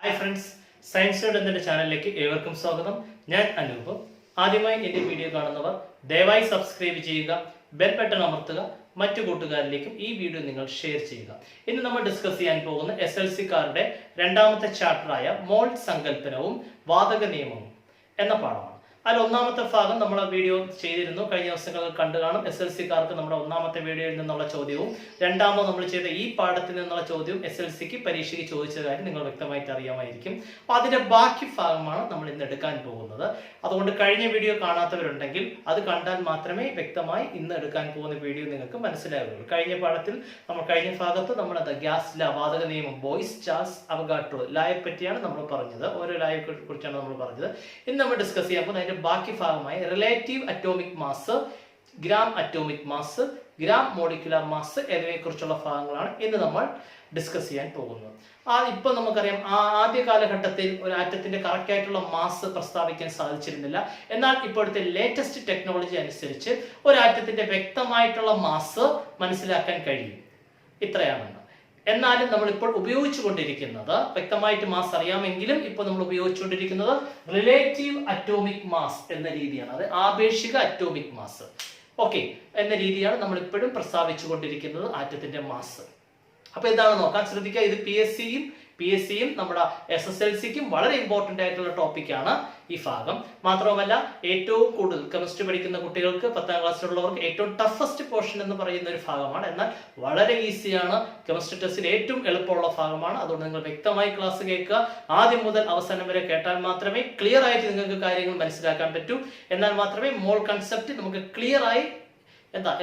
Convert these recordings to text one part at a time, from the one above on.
Hi friends, science node എന്ന ചാനലിലേക്ക് ഏവർക്കും സ്വാഗതം. ഞാൻ അനൂപ്. ആദ്യമായി എൻ്റെ വീഡിയോ കാണുന്നവർ ദയവായി സബ്സ്ക്രൈബ് ചെയ്യുക, ബെൽ ബട്ടൺ അമർത്തുക, മറ്റു കൂട്ടുകാരിലേക്കും ഈ വീഡിയോ നിങ്ങൾ ഷെയർ ചെയ്യുക. ഇന്ന് നമ്മൾ ഡിസ്കസ് ചെയ്യാൻ പോകുന്ന SLC-കാരുടെ രണ്ടാമത്തെ ചാപ്റ്ററായ മോൾ സങ്കല്പനവും വാതക നിയമവും എന്ന പാഠമാണ്. അതിൽ ഒന്നാമത്തെ ഭാഗം നമ്മൾ വീഡിയോ ചെയ്തിരുന്നു, കഴിഞ്ഞ ദിവസങ്ങളിൽ കണ്ടു കാണും. SLC-കാർക്ക് നമ്മുടെ ഒന്നാമത്തെ വീഡിയോയിൽ നിന്നുള്ള ചോദ്യവും രണ്ടാമത് നമ്മൾ ചെയ്ത ഈ പാഠത്തിൽ നിന്നുള്ള ചോദ്യവും SLC-ക്ക് പരീക്ഷയ്ക്ക് ചോദിച്ച കാര്യം നിങ്ങൾ വ്യക്തമായിട്ട് അറിയാമായിരിക്കും. അപ്പൊ അതിന്റെ ബാക്കി ഭാഗമാണ് നമ്മൾ ഇന്ന് എടുക്കാൻ പോകുന്നത്. അതുകൊണ്ട് കഴിഞ്ഞ വീഡിയോ കാണാത്തവരുണ്ടെങ്കിൽ അത് കണ്ടാൽ മാത്രമേ വ്യക്തമായി ഇന്ന് എടുക്കാൻ പോകുന്ന വീഡിയോ നിങ്ങൾക്ക് മനസ്സിലാവുകയുള്ളൂ. കഴിഞ്ഞ ഭാഗത്ത് നമ്മൾ ഗ്യാസ് ലാ, വാതക നിയമം, ബോയ്സ് ചാൾസ് അവഗാഡ്രോ ലായെ പറ്റിയാണ് നമ്മൾ പറഞ്ഞത്. ഓരോ ലായെ കുറിച്ചാണ് നമ്മൾ പറഞ്ഞത്. ഇന്ന് നമ്മൾ ഡിസ്കസ് ചെയ്യാൻ പോകുന്നത് അതിന്റെ ബാക്കി ഭാഗമായി relative atomic mass, gram atomic mass, gram molecular mass എന്നിവയെ കുറിച്ചുള്ള ഭാഗങ്ങളാണ് ഇന്ന് നമ്മൾ ഡിസ്കസ് ചെയ്യാൻ പോകുന്നത്. ഇപ്പൊ നമുക്കറിയാം, ആദ്യ കാലഘട്ടത്തിൽ ഒരു ആറ്റത്തിന്റെ കറക്റ്റ് ആയിട്ടുള്ള മാസ് പ്രസ്താവിക്കാൻ സാധിച്ചിരുന്നില്ല. എന്നാൽ ഇപ്പോഴത്തെ ലേറ്റസ്റ്റ് ടെക്നോളജി അനുസരിച്ച് ഒരു ആറ്റത്തിന്റെ വ്യക്തമായിട്ടുള്ള മാസ് മനസ്സിലാക്കാൻ കഴിയും. ഇത്രയാണെന്ന്. എന്നാലും നമ്മൾ ഇപ്പോൾ ഉപയോഗിച്ചുകൊണ്ടിരിക്കുന്നത്, വ്യക്തമായിട്ട് മാസ് അറിയാമെങ്കിലും ഇപ്പോൾ നമ്മൾ ഉപയോഗിച്ചുകൊണ്ടിരിക്കുന്നത് റിലേറ്റീവ് അറ്റോമിക് മാസ് എന്ന രീതിയാണ്. അത് ആപേക്ഷിക അറ്റോമിക് മാസ് എന്ന രീതിയാണ് നമ്മൾ ഇപ്പോഴും പ്രസ്താവിച്ചുകൊണ്ടിരിക്കുന്നത് ആറ്റത്തിന്റെ മാസ്. അപ്പൊ എന്താണ് നോക്കാൻ ശ്രദ്ധിക്കുക. ഇത് പി എസ് സിയും നമ്മുടെ SSLC-ക്കും വളരെ ഇമ്പോർട്ടന്റ് ആയിട്ടുള്ള ടോപ്പിക്കാണ് ഈ ഭാഗം. മാത്രവുമല്ല, ഏറ്റവും കൂടുതൽ കെമിസ്ട്രി പഠിക്കുന്ന കുട്ടികൾക്ക്, 10ാം ക്ലാസ്സിലുള്ളവർക്ക് ഏറ്റവും ടഫസ്റ്റ് പോർഷൻ എന്ന് പറയുന്ന ഒരു ഭാഗമാണ്. എന്നാൽ വളരെ ഈസിയാണ്. കെമിസ്ട്രി ടെസ്റ്റിൽ ഏറ്റവും എളുപ്പമുള്ള ഭാഗമാണ്. അതുകൊണ്ട് നിങ്ങൾ വ്യക്തമായി ക്ലാസ് കേൾക്കുക. ആദ്യം മുതൽ അവസാനം വരെ കേട്ടാൽ മാത്രമേ ക്ലിയർ ആയിട്ട് നിങ്ങൾക്ക് കാര്യങ്ങൾ മനസ്സിലാക്കാൻ പറ്റൂ. എന്നാൽ മാത്രമേ മോൾ കൺസെപ്റ്റ് നമുക്ക് ക്ലിയർ ആയി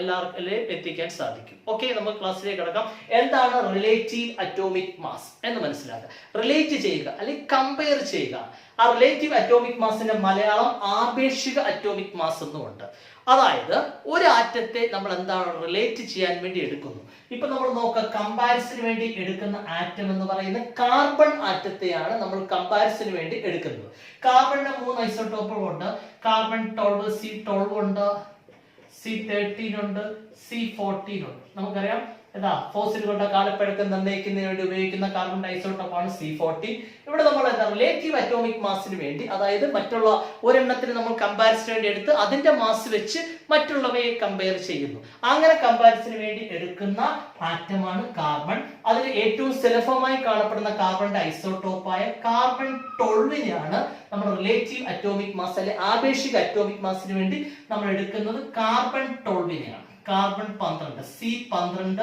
എല്ലാവർക്കും എത്തിക്കാൻ സാധിക്കും. നമുക്ക് ക്ലാസ്സിലേക്ക് കിടക്കാം. എന്താണ് റിലേറ്റീവ് അറ്റോമിക് മാസ് എന്ന് മനസ്സിലാക്കുക. റിലേറ്റ് ചെയ്യുക അല്ലെങ്കിൽ കമ്പയർ ചെയ്യുക. ആ റിലേറ്റീവ് അറ്റോമിക് മാസിന്റെ മലയാളം ആപേക്ഷിക അറ്റോമിക് മാസ് എന്നുമുണ്ട്. അതായത് ഒരു ആറ്റത്തെ നമ്മൾ എന്താണ് റിലേറ്റ് ചെയ്യാൻ വേണ്ടി എടുക്കുന്നു. ഇപ്പൊ നമ്മൾ നോക്കുക, കമ്പാരിസന് വേണ്ടി എടുക്കുന്ന ആറ്റം എന്ന് പറയുന്നത് കാർബൺ ആറ്റത്തെയാണ് നമ്മൾ കമ്പാരിസന് വേണ്ടി എടുക്കുന്നത്. കാർബണിന് 3 ഐസോടോപ്പുകൾ ഉണ്ട്. കാർബൺ 12, C12 ഉണ്ട്, C13 ഉണ്ട്, C14 ഉണ്ട്. നമുക്കറിയാം, ഫോസിലുകളുടെ കാലപ്പഴക്കം നിർണ്ണയിക്കുന്നതിന് വേണ്ടി ഉപയോഗിക്കുന്ന കാർബൺ ഐസോടോപ്പാണ് C14. ഇവിടെ നമ്മൾ റിലേറ്റീവ് അറ്റോമിക് മാസിന് വേണ്ടി, അതായത് മറ്റുള്ള ഒരെണ്ണത്തിന് നമ്മൾ കമ്പാരിസന് വേണ്ടി എടുത്ത് അതിന്റെ മാസ് വെച്ച് മറ്റുള്ളവയെ കമ്പയർ ചെയ്യുന്നു. അങ്ങനെ കമ്പാരിസന് വേണ്ടി എടുക്കുന്ന ആറ്റമാണ് കാർബൺ. അതിൽ ഏറ്റവും സുലഭമായി കാണപ്പെടുന്ന കാർബണിന്റെ ഐസോടോപ്പായ കാർബൺ 12നെയാണ് നമ്മൾ റിലേറ്റീവ് അറ്റോമിക് മാസ് അല്ലെ ആപേക്ഷിക അറ്റോമിക് മാസിന് വേണ്ടി നമ്മൾ എടുക്കുന്നത് കാർബൺ 12നെയാണ്. കാർബൺ 12, C12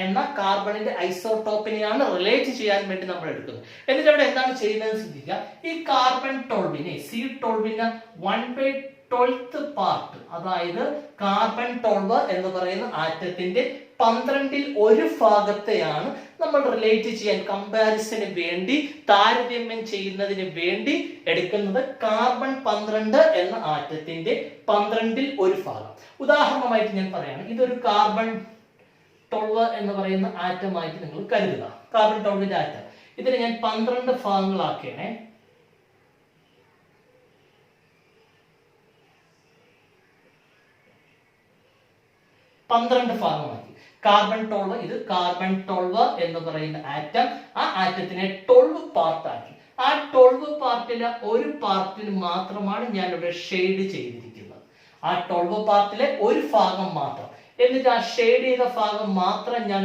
എന്ന കാർബണിന്റെ ഐസോടോപ്പിനെയാണ് റിലേറ്റ് ചെയ്യാൻ വേണ്ടി നമ്മൾ എടുക്കുന്നത്. എന്നിട്ട് അവിടെ എന്താണ് ചെയ്യുന്നത് ശ്രദ്ധിക്കുക. ഈ കാർബൺ 12നെ, C12നെ 1/12th പാർട്ട്, അതായത് കാർബൺ 12 എന്ന് പറയുന്ന ആറ്റത്തിന്റെ 12ൽ 1 ഭാഗത്തെയാണ് നമ്മൾ റിലേറ്റ് ചെയ്യാൻ, കമ്പാരിസന് വേണ്ടി, താരതമ്യം ചെയ്യുന്നതിന് വേണ്ടി എടുക്കുന്നത് കാർബൺ 12 എന്ന ആറ്റത്തിന്റെ 12ൽ 1 ഭാഗം. ഉദാഹരണമായിട്ട് ഞാൻ പറയാണ്, ഇതൊരു കാർബൺ 12 എന്ന് പറയുന്ന ആറ്റമായിട്ട് നിങ്ങൾ കരുതുക. കാർബൺ 12ന്റെ ആറ്റം. ഇതിനെ ഞാൻ 12 ഭാഗങ്ങളാക്കണേ. ഭാഗമാക്കി കാർബൺ 12. ഇത് കാർബൺ 12 എന്ന് പറയുന്ന ആറ്റം. ആ ആറ്റത്തിനെ 12 പാർട്ട് ആക്കി. ആ 12 പാർട്ടിലെ ഒരു പാർട്ടിൽ മാത്രമാണ് ഞാൻ ഇവിടെ ഷെയ്ഡ് ചെയ്തിരിക്കുന്നത്. ആ 12 പാർട്ടിലെ ഒരു ഭാഗം മാത്രം. എന്നിട്ട് ആ ഷെയ്ഡ് ചെയ്ത ഭാഗം മാത്രം ഞാൻ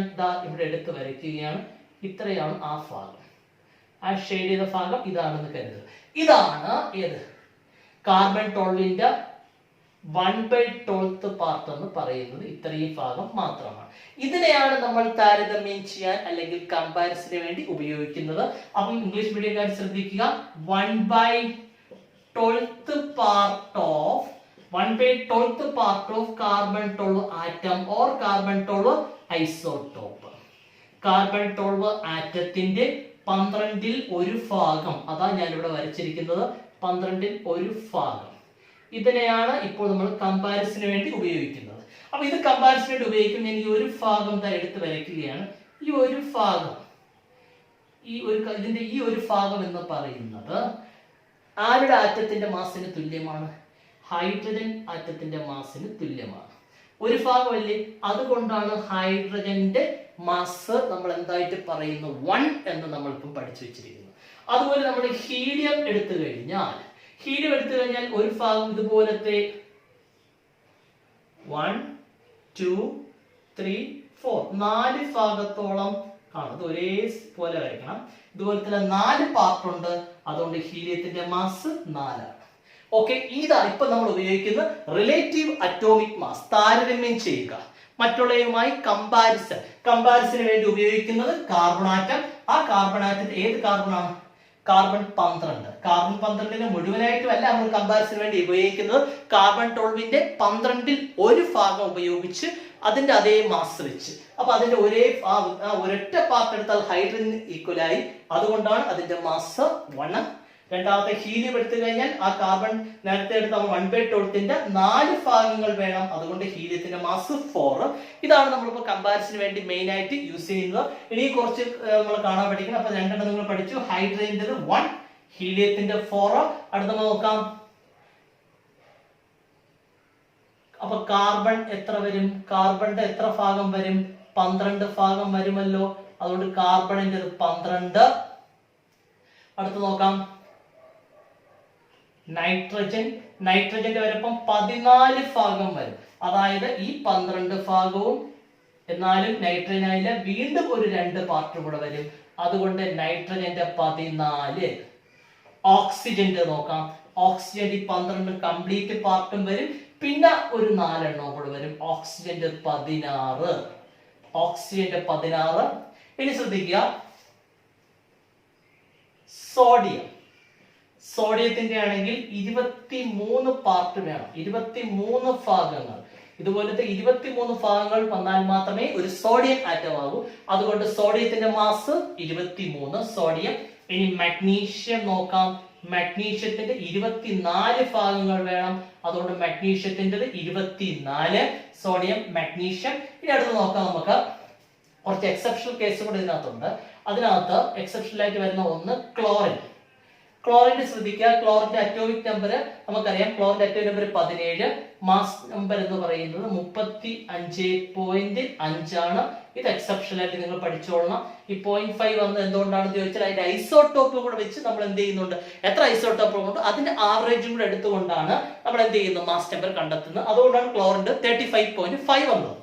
ഇവിടെ എടുത്ത് വരയ്ക്കുകയാണ്. ഇത്രയാണ് ആ ഭാഗം. ആ ഷെയ്ഡ് ചെയ്ത ഭാഗം ഇതാണെന്ന് കരുതുക. ഇതാണ് ഏത് കാർബൺ 12ന്റെ 1/12th പാർട്ട് എന്ന് പറയുന്നത്. ഇത്രയും ഭാഗം മാത്രമാണ്. ഇതിനെയാണ് നമ്മൾ താരതമ്യം ചെയ്യാൻ അല്ലെങ്കിൽ കമ്പാരിസന് വേണ്ടി ഉപയോഗിക്കുന്നത്. അപ്പം ഇംഗ്ലീഷ് മീഡിയക്കാർ ശ്രദ്ധിക്കുക, 1/12th part of carbon 12 atom or carbon 12 isotope. Carbon 12 ആറ്റത്തിന്റെ 12ൽ 1 ഭാഗം, അതാ ഞാൻ ഇവിടെ വരച്ചിരിക്കുന്നത്. 12ൽ 1 ഭാഗം. ഇതിനെയാണ് ഇപ്പോൾ നമ്മൾ കമ്പാരിസന് വേണ്ടി ഉപയോഗിക്കുന്നത്. അപ്പൊ ഇത് കമ്പാരിസന് വേണ്ടി ഉപയോഗിക്കും. ഞാൻ ഈ ഒരു ഭാഗം എടുത്ത് വരയ്ക്കുകയാണ്. ഈ ഒരു ഭാഗം, ഇതിന്റെ ഈ ഒരു ഭാഗം എന്ന് പറയുന്നത് ആരുടെ ആറ്റത്തിന്റെ മാസിന് തുല്യമാണ്? ഹൈഡ്രജൻ ആറ്റത്തിന്റെ മാസിന് തുല്യമാണ്. ഒരു ഭാഗമല്ലേ, അതുകൊണ്ടാണ് ഹൈഡ്രജന്റെ മാസ് നമ്മൾ എന്തായിട്ട് പറയുന്നു? 1 എന്ന് നമ്മളിപ്പം പഠിച്ചു വെച്ചിരിക്കുന്നത്. അതുപോലെ നമ്മൾ ഹീലിയം എടുത്തു കഴിഞ്ഞാൽ ഒരു ഭാഗം ഇതുപോലത്തെ 1 2 3 4 4 ഭാഗത്തോളം ആണ്. ഇത് ഒരേ പോലെ വരയ്ക്കണം. ഇതുപോലത്തെ 4 പാർട്ട് ഉണ്ട്. അതുകൊണ്ട് ഹീലിയത്തിന്റെ മാസ് 4 ആണ്. ഓക്കെ, ഇതാണ് ഇപ്പൊ നമ്മൾ ഉപയോഗിക്കുന്ന റിലേറ്റീവ് അറ്റോമിക് മാസ്. താരതമ്യം ചെയ്യുക മറ്റുള്ളവയുമായി, കമ്പാരിസന് വേണ്ടി ഉപയോഗിക്കുന്നത് കാർബൺ ആറ്റം. ആ കാർബൺ ആറ്റം ഏത് കാർബണാണ്? കാർബൺ 12. കാർബൺ 12 മുഴുവനായിട്ടും അല്ല നമ്മൾ കമ്പാരിസന് വേണ്ടി ഉപയോഗിക്കുന്നത്. കാർബൺ 12ന്റെ 12ൽ ഒരു ഭാഗം ഉപയോഗിച്ച് അതിന്റെ അതേ മാസ് വെച്ച്, അപ്പൊ അതിന്റെ ഒരൊറ്റ പാർട്ട് എടുത്താൽ ഹൈഡ്രജൻ ഈക്വലായി. അതുകൊണ്ടാണ് അതിന്റെ മാസ് 1. രണ്ടാമത്തെ ഹീലിയം എടുത്തു കഴിഞ്ഞാൽ ആ കാർബൺ നേരത്തെ എടുത്ത 1/12ന്റെ 4 ഭാഗങ്ങൾ വേണം. അതുകൊണ്ട് ഹീലിയത്തിന്റെ മാസ് 4. ഇതാണ് നമ്മളിപ്പോ കമ്പാരിസന് വേണ്ടി മെയിൻ ആയിട്ട് യൂസ് ചെയ്യുന്നത്. ഇനി കുറച്ച് നമ്മൾ കാണാൻ പഠിക്കണം. അപ്പൊ രണ്ടെണ്ണം നിങ്ങൾ പഠിച്ചു. ഹൈഡ്രജന്റെ 1, ഹീലിയത്തിന്റെ 4. അടുത്ത നോക്കാം. അപ്പൊ കാർബൺ എത്ര വരും? കാർബണിന്റെ എത്ര ഭാഗം വരും? 12 ഭാഗം വരുമല്ലോ. അതുകൊണ്ട് കാർബണിന്റെ 12. അടുത്ത് നോക്കാം. നൈട്രജന്റെ വരപ്പം 14 ഭാഗം വരും. അതായത് ഈ 12 ഭാഗവും എന്നാലും നൈട്രജൻ ആയില്ല, വീണ്ടും ഒരു 2 പാർട്ട് കൂടെ വരും. അതുകൊണ്ട് നൈട്രജന്റെ 14. ഓക്സിജന്റെ നോക്കാം. ഓക്സിജന്റെ 12 കംപ്ലീറ്റ് പാർട്ടും വരും, പിന്നെ ഒരു 4 എണ്ണം കൂടെ വരും. ഓക്സിജന്റെ 16. ഇനി ശ്രദ്ധിക്കുക, സോഡിയത്തിന്റെ ആണെങ്കിൽ 23 പാർട്ട് വേണം, 23 ഭാഗങ്ങൾ. ഇതുപോലത്തെ 23 ഭാഗങ്ങൾ വന്നാൽ മാത്രമേ ഒരു സോഡിയം ആറ്റം ആകൂ. അതുകൊണ്ട് സോഡിയത്തിന്റെ മാസ് 23 സോഡിയം. ഇനി മഗ്നീഷ്യം നോക്കാം. മഗ്നീഷ്യത്തിന്റെ 24 ഭാഗങ്ങൾ വേണം. അതുകൊണ്ട് മഗ്നീഷ്യത്തിന്റെ 24 സോഡിയം മഗ്നീഷ്യം. ഇനി അടുത്ത് നോക്കാം. നമുക്ക് കുറച്ച് എക്സെപ്ഷണൽ കേസ് കൂടെ ഇതിനകത്തുണ്ട്. അതിനകത്ത് എക്സെപ്ഷണൽ ആയിട്ട് വരുന്ന ഒന്ന് ക്ലോറിൻ ശ്രദ്ധിക്കുക. ക്ലോറിന്റെ അറ്റോമിക് നമ്പർ നമുക്കറിയാം. ക്ലോറിന്റെ അറ്റോമിക് നമ്പർ 17, മാസ് നമ്പർ എന്ന് പറയുന്നത് 35.5 ആണ്. ഇത് എക്സെപ്ഷണൽ ആയിട്ട് നിങ്ങൾ പഠിച്ചോളണം. ഈ 0.5 വന്നത് എന്തുകൊണ്ടാണെന്ന് ചോദിച്ചാൽ അതിന്റെ ഐസോട്ടോപ്പ് കൂടെ വെച്ച് നമ്മൾ എന്ത് ചെയ്യുന്നുണ്ട്, എത്ര ഐസോട്ടോപ്പ് ഉണ്ട് അതിന്റെ ആവറേജും കൂടെ എടുത്തുകൊണ്ടാണ് നമ്മൾ എന്ത് ചെയ്യുന്നത്, മാസ് നമ്പർ കണ്ടെത്തുന്നത്. അതുകൊണ്ടാണ് ക്ലോറിന്റെ 35.5 വന്നത്.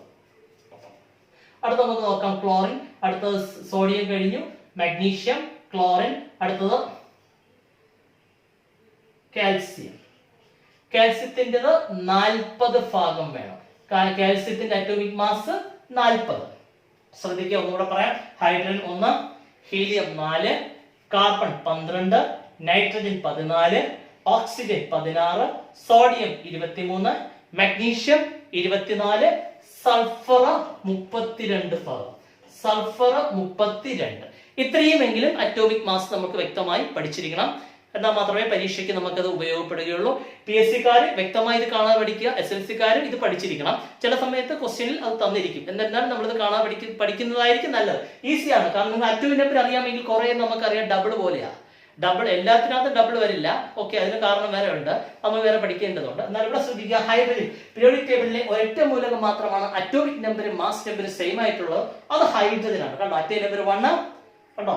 അടുത്ത നമുക്ക് നോക്കാം. ക്ലോറിൻ, അടുത്തത് സോഡിയം കഴിഞ്ഞു, മഗ്നീഷ്യം, ക്ലോറിൻ, അടുത്തത് കാൽസ്യത്തിന്റെ 40 ഭാഗം വേണം. കാൽസ്യത്തിന്റെ അറ്റോമിക് മാസ് 40. ശ്രദ്ധിക്കുക, ഒന്നുകൂടെ പറയാം. Hydrogen 1, helium 4, carbon 12, nitrogen 14, oxygen 16, sodium 23, magnesium 24, sulphur 32 ഭാഗം. 32. ഇത്രയുമെങ്കിലും അറ്റോമിക് മാസ് നമുക്ക് വ്യക്തമായി പഠിച്ചിരിക്കണം. എന്നാൽ മാത്രമേ പരീക്ഷയ്ക്ക് നമുക്കത് ഉപയോഗപ്പെടുകയുള്ളൂ. PSC-ക്കാർ വ്യക്തമായി ഇത് കാണാൻ പഠിക്കുക. SLC-ക്കാരും ഇത് പഠിച്ചിരിക്കണം. ചില സമയത്ത് ക്വസ്റ്റ്യനിൽ അത് തന്നിരിക്കും. എന്നിരുന്നാലും നമ്മളിത് കാണാൻ പഠിക്കുന്നതായിരിക്കും നല്ലത്. ഈസിയാണ്. കാരണം നിങ്ങൾ അറ്റോമിക് നമ്പർ അറിയാമെങ്കിൽ കുറെ നമുക്കറിയാം ഡബിൾ പോലെയാണ്. ഡബിൾ എല്ലാത്തിനകത്തും ഡബിൾ വരില്ല. ഓക്കെ, അതിന് കാരണം വേറെ ഉണ്ട്, നമ്മൾ വേറെ പഠിക്കേണ്ടതുണ്ട്. എന്നാൽ ഇവിടെ ശ്രദ്ധിക്കുക, ഹൈഡ്രജൻ പീരിയോഡിക് ടേബിളിലെ ഒരൊറ്റ മൂലകം മാത്രമാണ് അറ്റോമിക് നമ്പറും മാസ് നമ്പറും സെയിം ആയിട്ടുള്ളത്. അത് ഹൈഡ്രജൻ ആണ്. കണ്ടോ, അറ്റോമിക് നമ്പർ 1, കണ്ടോ,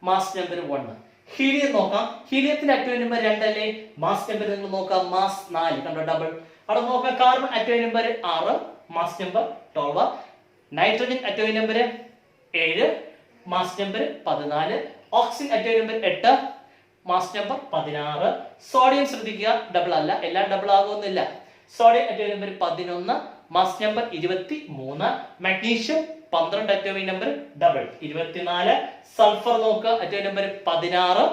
മാസ് നമ്പർ 1. ഹീലിയം നോക്കാം. ഹീലിയത്തിന്റെ അറ്റോമിക് നമ്പർ 2 അല്ലേ, മാസ് നമ്പർ നിങ്ങൾ നോക്കാം, മാസ് 4, കണ്ടോ, ഡബിൾ. അവിടെ നോക്കാം. Carbon atomic number 6, mass number 12. Nitrogen atomic number 7, mass number 14. Oxygen atomic number 8, mass number 16. Sodium ശ്രദ്ധിക്കുക, ഡബിൾ അല്ല, എല്ലാം ഡബിൾ ആകുന്നില്ല. Sodium atomic number 11, mass number 23. Magnesium 12 atomic number double 24. Sulphur നോക്കുക, അറ്റോമിക് നമ്പർ 16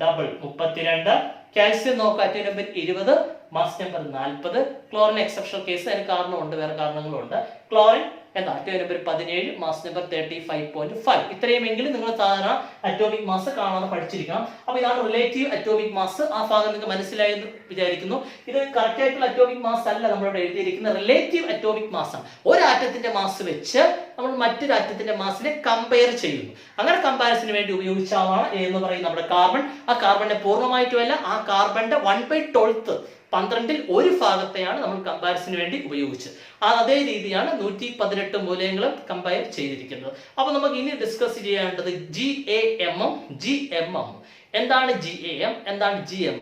ഡബിൾ 32. കാൽസ്യം നോക്കുക, atomic number 20, mass number 40. Chlorine exceptional case, അതിന് കാരണമുണ്ട്, വേറെ കാരണങ്ങളുണ്ട്. ക്ലോറിൻ എന്താ, അറ്റോമിക് നമ്പർ 17, മാസ് നമ്പർ 35.5. ഇത്രയുമെങ്കിലും നിങ്ങൾ സാധാരണ അറ്റോമിക് മാസ് കാണാതെ പഠിച്ചിരിക്കണം. അപ്പൊ ഇതാണ് റിലേറ്റീവ് അറ്റോമിക് മാസ്. ആ ഭാഗം നിങ്ങൾക്ക് മനസ്സിലായെന്ന് വിചാരിക്കുന്നു. ഇത് കറക്റ്റ് ആയിട്ടുള്ള അറ്റോമിക് മാസ് അല്ല നമ്മളിവിടെ എഴുതിയിരിക്കുന്ന, റിലേറ്റീവ് അറ്റോമിക് മാസ് ആണ്. ഒരു ആറ്റത്തിന്റെ മാസ് വെച്ച് നമ്മൾ മറ്റൊരു ആറ്റത്തിന്റെ മാസിനെ കമ്പയർ ചെയ്യുന്നു. അങ്ങനെ കമ്പാരിസന് വേണ്ടി ഉപയോഗിച്ചാണ് എന്ന് പറയും നമ്മുടെ കാർബൺ. ആ കാർബണിനെ പൂർണ്ണമായിട്ടുമല്ല, ആ കാർബണിന്റെ 1/12 12ൽ ഒരു ഭാഗത്തെയാണ് നമ്മൾ കമ്പാരിസന് വേണ്ടി ഉപയോഗിച്ചത്. അതേ രീതിയാണ് 118 മൂലകങ്ങളും കമ്പയർ ചെയ്തിരിക്കുന്നത്. അപ്പൊ നമുക്ക് ഇനി ഡിസ്കസ് ചെയ്യേണ്ടത് GAMM, GMM. എന്താണ് GAM, എന്താണ് GM?